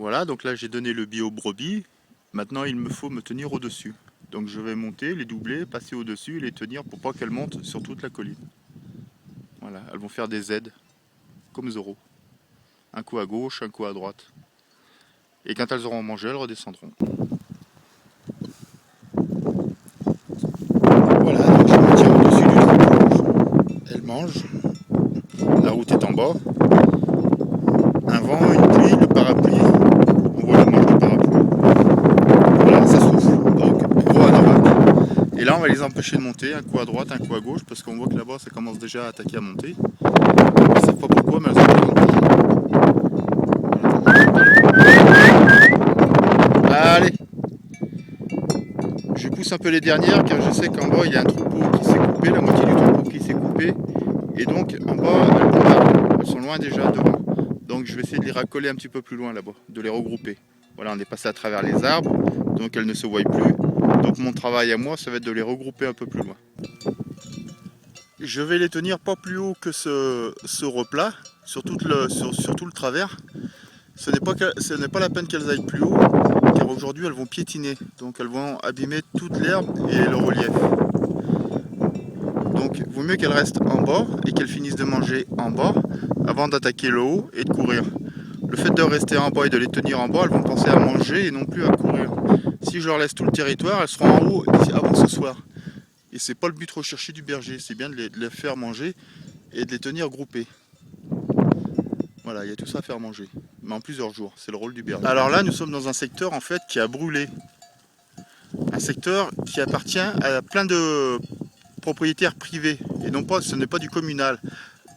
Voilà, donc là j'ai donné le bio brebis. Maintenant il me faut me tenir au-dessus. Donc je vais monter, les doubler, passer au-dessus et les tenir pour pas qu'elles montent sur toute la colline. Voilà, elles vont faire des Z, comme Zoro. Un coup à gauche, un coup à droite. Et quand elles auront mangé, elles redescendront. Voilà, donc je me tiens au-dessus du troupeau. Elles mangent. La route est en bas. Un vent, une pluie, le parapluie. On voit le manche du parapluie. Voilà, ça souffle. Donc, gros anorak. Et là, on va les empêcher de monter, un coup à droite, un coup à gauche, parce qu'on voit que là-bas, ça commence déjà à attaquer à monter. Ils ne savent pas pourquoi, mais elles ont pas monté. Allez! Je pousse un peu les dernières, car je sais qu'en bas, il y a un troupeau qui s'est coupé, la moitié du troupeau qui s'est coupé. Et donc, en bas, elles bombardent. Elles sont loin déjà devant. Donc, je vais essayer de les racoler un petit peu plus loin là-bas, de les regrouper. Voilà, on est passé à travers les arbres, donc elles ne se voient plus. Donc, mon travail à moi, ça va être de les regrouper un peu plus loin. Je vais les tenir pas plus haut que ce replat, sur tout le travers. Ce n'est pas la peine qu'elles aillent plus haut, car aujourd'hui elles vont piétiner, donc elles vont abîmer toute l'herbe et le relief. Donc il vaut mieux qu'elles restent en bas et qu'elles finissent de manger en bas avant d'attaquer le haut et de courir. Le fait de rester en bas et de les tenir en bas, elles vont penser à manger et non plus à courir. Si je leur laisse tout le territoire, elles seront en haut avant ce soir. Et c'est pas le but recherché du berger, c'est bien de les faire manger et de les tenir groupés. Voilà, il y a tout ça à faire manger, mais en plusieurs jours, c'est le rôle du berger. Alors là, nous sommes dans un secteur en fait qui a brûlé. Un secteur qui appartient à plein de propriétaires privés, et non pas, ce n'est pas du communal.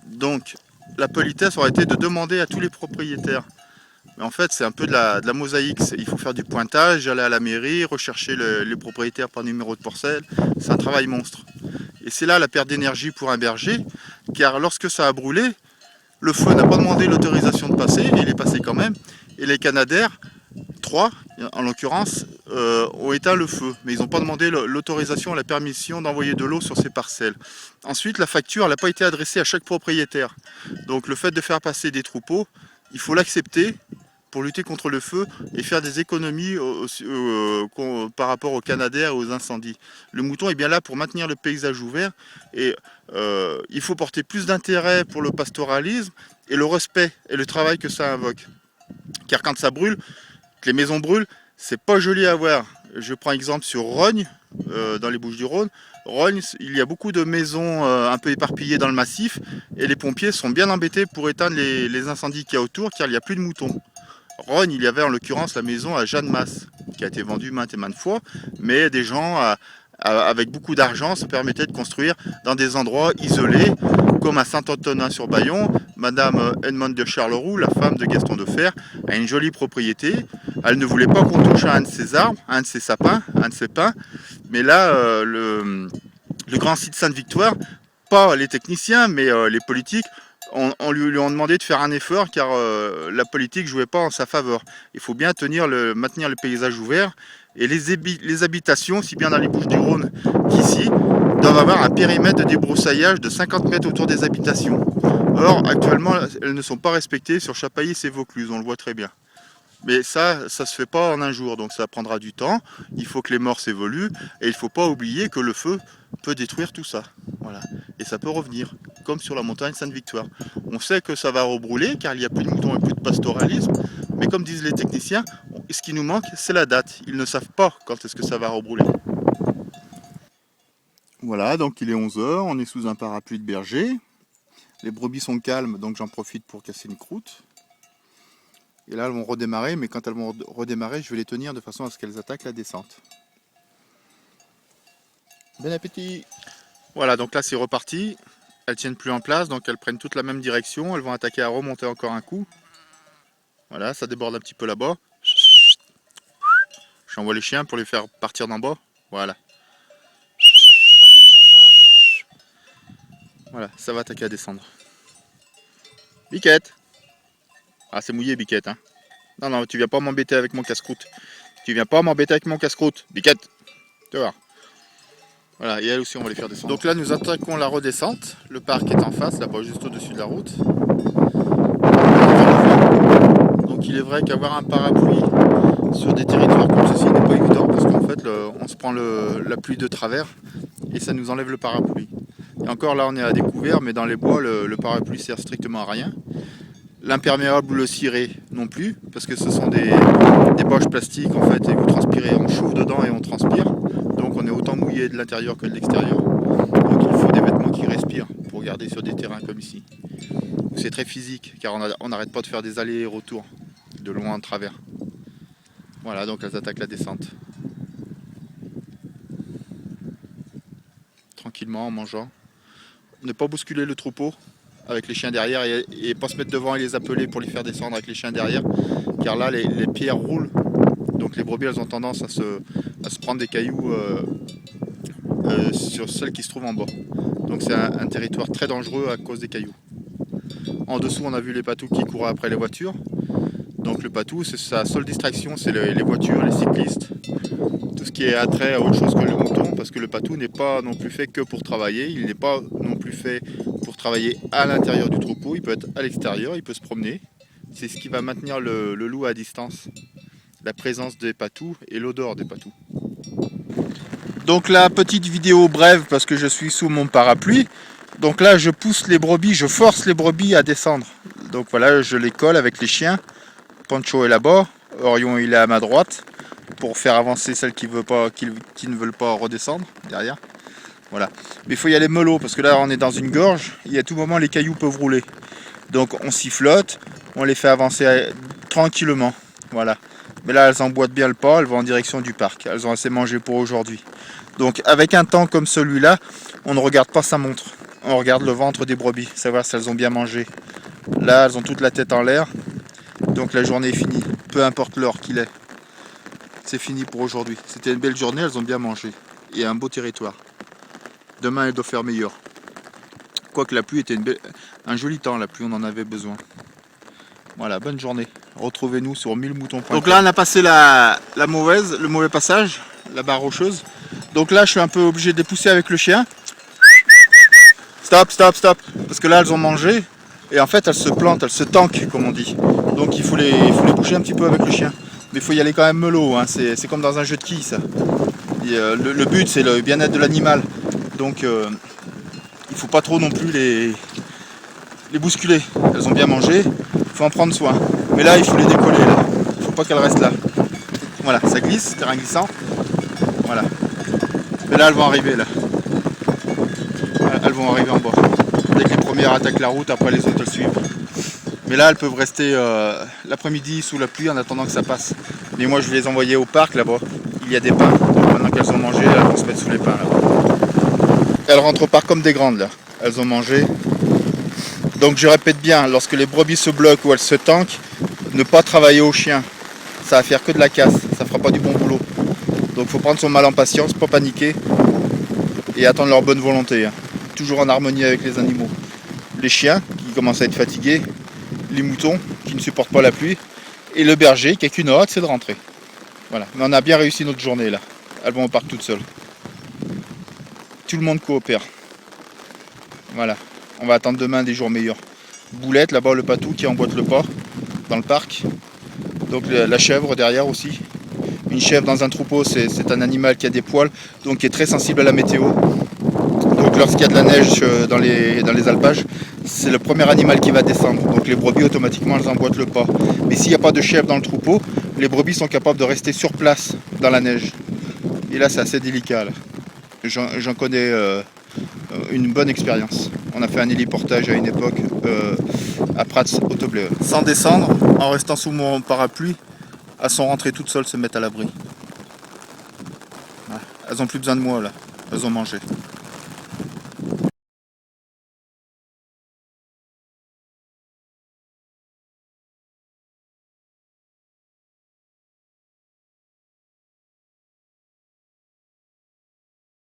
Donc, la politesse aurait été de demander à tous les propriétaires. Mais en fait, c'est un peu de la mosaïque. Il faut faire du pointage, aller à la mairie, rechercher les propriétaires par numéro de parcelle. C'est un travail monstre. Et c'est là la perte d'énergie pour un berger, car lorsque ça a brûlé, le feu n'a pas demandé l'autorisation de passer, et il est passé quand même. Et les canadaires, 3 en l'occurrence, ont éteint le feu. Mais ils n'ont pas demandé l'autorisation, la permission d'envoyer de l'eau sur ces parcelles. Ensuite, la facture n'a pas été adressée à chaque propriétaire. Donc le fait de faire passer des troupeaux, il faut l'accepter pour lutter contre le feu et faire des économies par rapport aux canadaires et aux incendies. Le mouton est bien là pour maintenir le paysage ouvert et il faut porter plus d'intérêt pour le pastoralisme et le respect et le travail que ça invoque. Car quand ça brûle, que les maisons brûlent, c'est pas joli à voir. Je prends exemple sur Rognes, dans les Bouches-du-Rhône. Rognes, il y a beaucoup de maisons un peu éparpillées dans le massif et les pompiers sont bien embêtés pour éteindre les incendies qu'il y a autour car il n'y a plus de moutons. Rognes, il y avait en l'occurrence la maison à Jeanne Masse qui a été vendue maintes et maintes fois, mais des gens avec beaucoup d'argent se permettaient de construire dans des endroits isolés comme à Saint-Antonin-sur-Bayon. Madame Edmond de Charleroux, la femme de Gaston de Fer, a une jolie propriété. Elle ne voulait pas qu'on touche à un de ses arbres, un de ses sapins, un de ses pins. Mais là, le grand site Sainte-Victoire, pas les techniciens, mais les politiques, on lui ont demandé de faire un effort car la politique ne jouait pas en sa faveur. Il faut bien maintenir le paysage ouvert. Et les habitations, si bien dans les Bouches-du-Rhône qu'ici, doivent avoir un périmètre de débroussaillage de 50 mètres autour des habitations. Or, actuellement, elles ne sont pas respectées sur Chapaillis et Vaucluse, on le voit très bien. Mais ça se fait pas en un jour, donc ça prendra du temps. Il faut que les morses évoluent et il ne faut pas oublier que le feu peut détruire tout ça. Voilà. Et ça peut revenir, comme sur la montagne Sainte-Victoire. On sait que ça va rebrûler car il n'y a plus de moutons et plus de pastoralisme. Mais comme disent les techniciens, ce qui nous manque, c'est la date. Ils ne savent pas quand est-ce que ça va rebrûler. Voilà, donc il est 11 h, on est sous un parapluie de berger. Les brebis sont calmes, donc j'en profite pour casser une croûte. Et là, elles vont redémarrer, mais quand elles vont redémarrer, je vais les tenir de façon à ce qu'elles attaquent la descente. Bon appétit! Voilà, donc là c'est reparti. Elles tiennent plus en place, donc elles prennent toute la même direction. Elles vont attaquer à remonter encore un coup. Voilà, ça déborde un petit peu là-bas. J'envoie les chiens pour les faire partir d'en bas. Voilà. Voilà, ça va attaquer à descendre. Biquette! Ah, c'est mouillé, Biquette, hein. Non, non, tu viens pas m'embêter avec mon casse-croûte. Tu viens pas m'embêter avec mon casse-croûte. Biquette! Tu vois. Voilà, et elles aussi, on va les faire descendre. Donc là, nous attaquons la redescente. Le parc est en face, là-bas, juste au-dessus de la route. Donc il est vrai qu'avoir un parapluie sur des territoires comme ceci n'est pas évident parce qu'en fait on se prend la pluie de travers et ça nous enlève le parapluie. Et encore là on est à découvert, mais dans les bois le parapluie sert strictement à rien. L'imperméable ou le ciré non plus, parce que ce sont des poches plastiques en fait, et vous transpirez, on chauffe dedans et on transpire. Donc on est autant mouillé de l'intérieur que de l'extérieur. Donc il faut des vêtements qui respirent pour garder sur des terrains comme ici. C'est très physique car on n'arrête pas de faire des allers et retours de loin en travers. Voilà, donc elles attaquent la descente. Tranquillement en mangeant. Ne pas bousculer le troupeau avec les chiens derrière et pas se mettre devant et les appeler pour les faire descendre avec les chiens derrière, car là les pierres roulent, donc les brebis elles ont tendance à se prendre des cailloux sur celles qui se trouvent en bas. Donc c'est un territoire très dangereux à cause des cailloux. En dessous on a vu les patous qui courent après les voitures. Donc le patou, c'est sa seule distraction, c'est les voitures, les cyclistes, tout ce qui est attrait à autre chose que le mouton, parce que le patou n'est pas non plus fait que pour travailler, il n'est pas non plus fait pour travailler à l'intérieur du troupeau, il peut être à l'extérieur, il peut se promener. C'est ce qui va maintenir le loup à distance, la présence des patous et l'odeur des patous. Donc la petite vidéo brève, parce que je suis sous mon parapluie. Donc là je pousse les brebis, je force les brebis à descendre. Donc voilà, je les colle avec les chiens. Pancho est là-bas, Orion il est à ma droite pour faire avancer celles qui ne veulent pas redescendre derrière. Voilà. Mais il faut y aller mollo parce que là on est dans une gorge et à tout moment les cailloux peuvent rouler. Donc on sifflote, on les fait avancer tranquillement. Voilà. Mais là elles emboîtent bien le pas, elles vont en direction du parc. Elles ont assez mangé pour aujourd'hui. Donc avec un temps comme celui-là, on ne regarde pas sa montre. On regarde le ventre des brebis, savoir si elles ont bien mangé. Là elles ont toute la tête en l'air. Donc la journée est finie, peu importe l'heure qu'il est. C'est fini pour aujourd'hui. C'était une belle journée, elles ont bien mangé. Et un beau territoire. Demain, elle doit faire meilleur. Quoique la pluie était un joli temps, la pluie, on en avait besoin. Voilà, bonne journée. Retrouvez-nous sur 1000moutons.com. Donc là, on a passé le mauvais passage, la barre rocheuse. Donc là, je suis un peu obligé de les pousser avec le chien. Stop, stop, stop. Parce que là, elles ont mangé. Et en fait, elles se plantent, elles se tankent, comme on dit. Donc il faut les bouger un petit peu avec le chien. Mais il faut y aller quand même mello, hein. C'est comme dans un jeu de quilles, ça. Et, le but, c'est le bien-être de l'animal. Donc il ne faut pas trop non plus les bousculer. Elles ont bien mangé, il faut en prendre soin. Mais là, il faut les décoller, là. Il ne faut pas qu'elles restent là. Voilà, ça glisse, terrain glissant. Voilà. Mais là, elles vont arriver, là. Elles vont arriver en bas. Dès que les premières attaquent la route, après les autres elles suivent. Mais là elles peuvent rester l'après-midi sous la pluie en attendant que ça passe. Mais moi je vais les envoyer au parc là-bas. Il y a des pins. Donc maintenant qu'elles ont mangé, elles vont se mettre sous les pins là-bas. Elles rentrent au parc comme des grandes là. Elles ont mangé. Donc je répète bien, lorsque les brebis se bloquent ou elles se tankent, ne pas travailler au chien. Ça va faire que de la casse, ça fera pas du bon boulot. Donc il faut prendre son mal en patience, pas paniquer et attendre leur bonne volonté. Hein. Toujours en harmonie avec les animaux. Les chiens qui commencent à être fatigués, les moutons qui ne supportent pas la pluie, et le berger qui a qu'une hâte, c'est de rentrer. Voilà, mais on a bien réussi notre journée là. Elles vont au parc toutes seules. Tout le monde coopère. Voilà, on va attendre demain des jours meilleurs. Boulette, là-bas le patou qui emboîte le pas dans le parc. Donc la chèvre derrière aussi. Une chèvre dans un troupeau, c'est un animal qui a des poils, donc qui est très sensible à la météo. Donc lorsqu'il y a de la neige dans les alpages, c'est le premier animal qui va descendre. Donc les brebis automatiquement elles emboîtent le pas. Mais s'il n'y a pas de chèvre dans le troupeau, les brebis sont capables de rester sur place dans la neige. Et là c'est assez délicat. J'en connais une bonne expérience. On a fait un héliportage à une époque à Prats au Toblerone. Sans descendre, en restant sous mon parapluie, elles sont rentrées toutes seules se mettre à l'abri. Elles n'ont plus besoin de moi là, elles ont mangé.